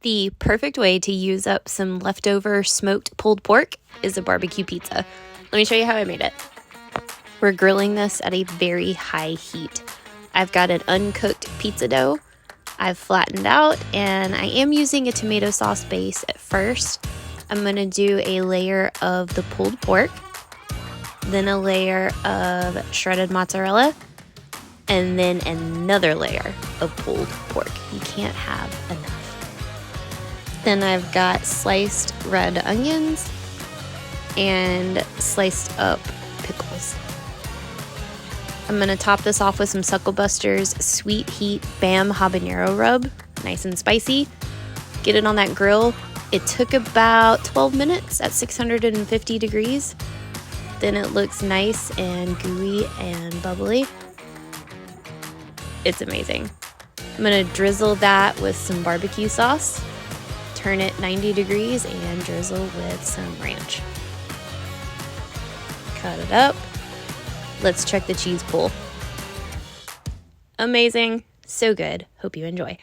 The perfect way to use up some leftover smoked pulled pork is a barbecue pizza. Let me show you how I made it. We're grilling this at a very high heat. I've got an uncooked pizza dough I've flattened out, and I am using a tomato sauce base at first. I'm gonna do a layer of the pulled pork, then a layer of shredded mozzarella, and then another layer of pulled pork. You can't have enough. Then I've got sliced red onions and sliced up pickles. I'm gonna top this off with some Suckle Buster's Sweet Heat Bam Habanero Rub, nice and spicy. Get it on that grill. It took about 12 minutes at 650 degrees. Then it looks nice and gooey and bubbly. It's amazing. I'm gonna drizzle that with some barbecue sauce. Turn it 90 degrees and drizzle with some ranch. Cut it up. Let's check the cheese pool. Amazing. So good. Hope you enjoy.